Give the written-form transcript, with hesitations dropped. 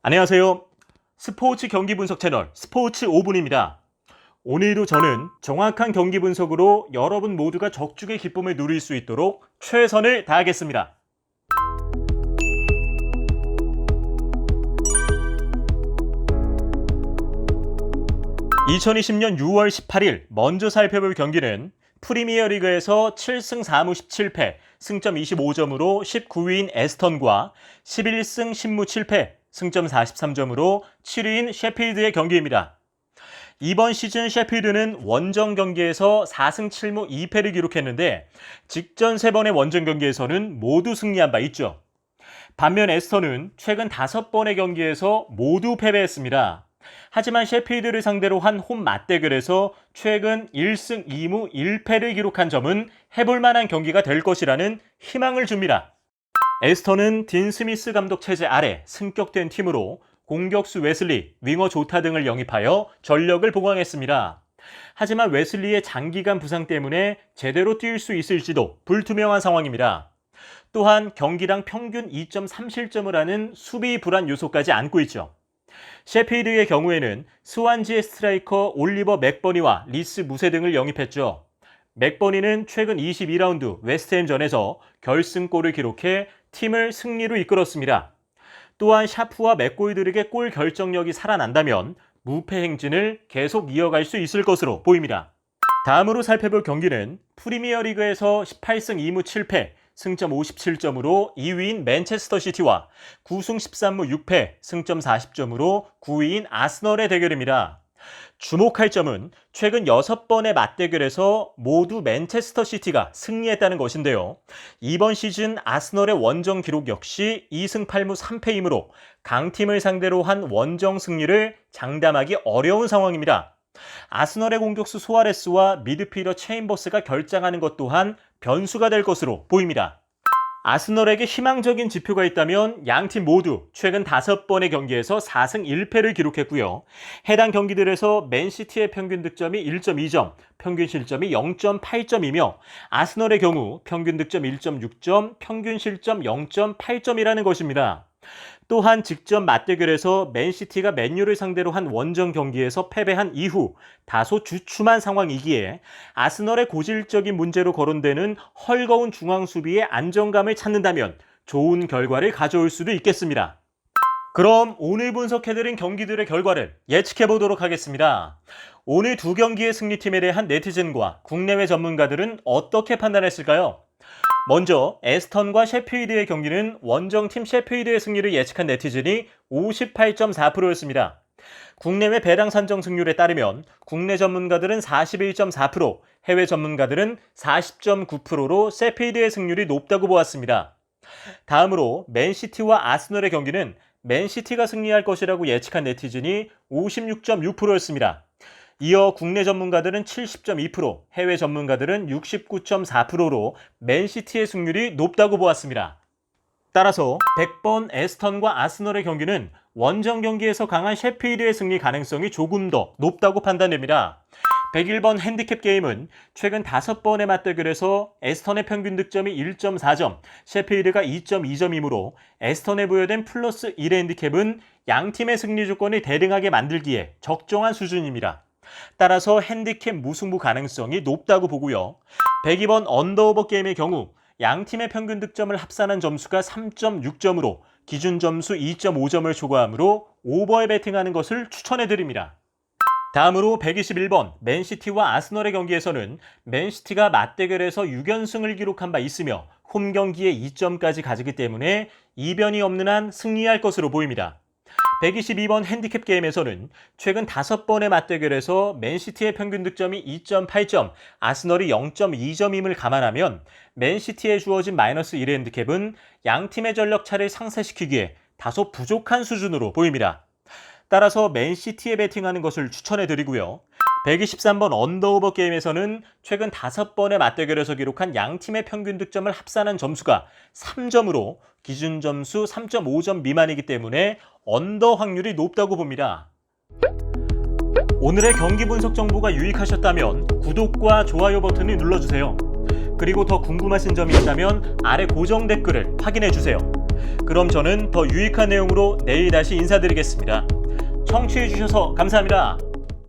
안녕하세요. 스포츠 경기 분석 채널 스포츠 5분입니다. 오늘도 저는 정확한 경기 분석으로 여러분 모두가 적중의 기쁨을 누릴 수 있도록 최선을 다하겠습니다. 2020년 6월 18일 먼저 살펴볼 경기는 프리미어리그에서 7승 4무 17패, 승점 25점으로 19위인 에스턴과 11승 10무 7패, 승점 43점으로 7위인 셰필드의 경기입니다. 이번 시즌 셰필드는 원정 경기에서 4승 7무 2패를 기록했는데 직전 3번의 원정 경기에서는 모두 승리한 바 있죠. 반면 에스턴은 최근 5번의 경기에서 모두 패배했습니다. 하지만 셰필드를 상대로 한 홈 맞대결에서 최근 1승 2무 1패를 기록한 점은 해볼 만한 경기가 될 것이라는 희망을 줍니다. 에스턴은 딘 스미스 감독 체제 아래 승격된 팀으로 공격수 웨슬리, 윙어 조타 등을 영입하여 전력을 보강했습니다. 하지만 웨슬리의 장기간 부상 때문에 제대로 뛸 수 있을지도 불투명한 상황입니다. 또한 경기당 평균 2.3실점을 하는 수비 불안 요소까지 안고 있죠. 셰필드의 경우에는 스완지의 스트라이커 올리버 맥버니와 리스 무세 등을 영입했죠. 맥버니는 최근 22라운드 웨스트햄전에서 결승골을 기록해 팀을 승리로 이끌었습니다. 또한 샤프와 맥고이드릭의 골 결정력이 살아난다면 무패 행진을 계속 이어갈 수 있을 것으로 보입니다. 다음으로 살펴볼 경기는 프리미어리그에서 18승 2무 7패, 승점 57점으로 2위인 맨체스터 시티와 9승 13무 6패, 승점 40점으로 9위인 아스널의 대결입니다. 주목할 점은 최근 6번의 맞대결에서 모두 맨체스터 시티가 승리했다는 것인데요. 이번 시즌 아스널의 원정 기록 역시 2승 8무 3패이므로 강팀을 상대로 한 원정 승리를 장담하기 어려운 상황입니다. 아스널의 공격수 소아레스와 미드필더 체인버스가 결장하는 것 또한 변수가 될 것으로 보입니다. 아스널에게 희망적인 지표가 있다면 양팀 모두 최근 5번의 경기에서 4승 1패를 기록했고요. 해당 경기들에서 맨시티의 평균 득점이 1.2점, 평균 실점이 0.8점이며 아스널의 경우 평균 득점 1.6점, 평균 실점 0.8점이라는 것입니다. 또한 직전 맞대결에서 맨시티가 맨유를 상대로 한 원정 경기에서 패배한 이후 다소 주춤한 상황이기에 아스널의 고질적인 문제로 거론되는 헐거운 중앙 수비의 안정감을 찾는다면 좋은 결과를 가져올 수도 있겠습니다. 그럼 오늘 분석해드린 경기들의 결과를 예측해보도록 하겠습니다. 오늘 두 경기의 승리팀에 대한 네티즌과 국내외 전문가들은 어떻게 판단했을까요? 먼저 에스턴과 셰필드의 경기는 원정팀 셰필드의 승리를 예측한 네티즌이 58.4%였습니다. 국내외 배당 산정 승률에 따르면 국내 전문가들은 41.4%, 해외 전문가들은 40.9%로 셰필드의 승률이 높다고 보았습니다. 다음으로 맨시티와 아스널의 경기는 맨시티가 승리할 것이라고 예측한 네티즌이 56.6%였습니다. 이어 국내 전문가들은 70.2%, 해외 전문가들은 69.4%로 맨시티의 승률이 높다고 보았습니다. 따라서 100번 에스턴과 아스널의 경기는 원정 경기에서 강한 셰필드의 승리 가능성이 조금 더 높다고 판단됩니다. 101번 핸디캡 게임은 최근 5번의 맞대결에서 에스턴의 평균 득점이 1.4점, 셰필드가 2.2점이므로 에스턴에 부여된 플러스 1의 핸디캡은 양팀의 승리 조건을 대등하게 만들기에 적정한 수준입니다. 따라서 핸디캡 무승부 가능성이 높다고 보고요. 102번 언더오버 게임의 경우 양팀의 평균 득점을 합산한 점수가 3.6점으로 기준 점수 2.5점을 초과하므로 오버에 베팅하는 것을 추천해드립니다. 다음으로 121번 맨시티와 아스널의 경기에서는 맨시티가 맞대결에서 6연승을 기록한 바 있으며 홈 경기에 2점까지 가지기 때문에 이변이 없는 한 승리할 것으로 보입니다. 122번 핸디캡 게임에서는 최근 5번의 맞대결에서 맨시티의 평균 득점이 2.8점, 아스널이 0.2점임을 감안하면 맨시티에 주어진 마이너스 1의 핸디캡은 양팀의 전력 차를 상쇄시키기에 다소 부족한 수준으로 보입니다. 따라서 맨시티에 베팅하는 것을 추천해드리고요. 123번 언더오버 게임에서는 최근 5번의 맞대결에서 기록한 양팀의 평균 득점을 합산한 점수가 3점으로 기준 점수 3.5점 미만이기 때문에 언더 확률이 높다고 봅니다. 오늘의 경기 분석 정보가 유익하셨다면 구독과 좋아요 버튼을 눌러주세요. 그리고 더 궁금하신 점이 있다면 아래 고정 댓글을 확인해주세요. 그럼 저는 더 유익한 내용으로 내일 다시 인사드리겠습니다. 청취해주셔서 감사합니다.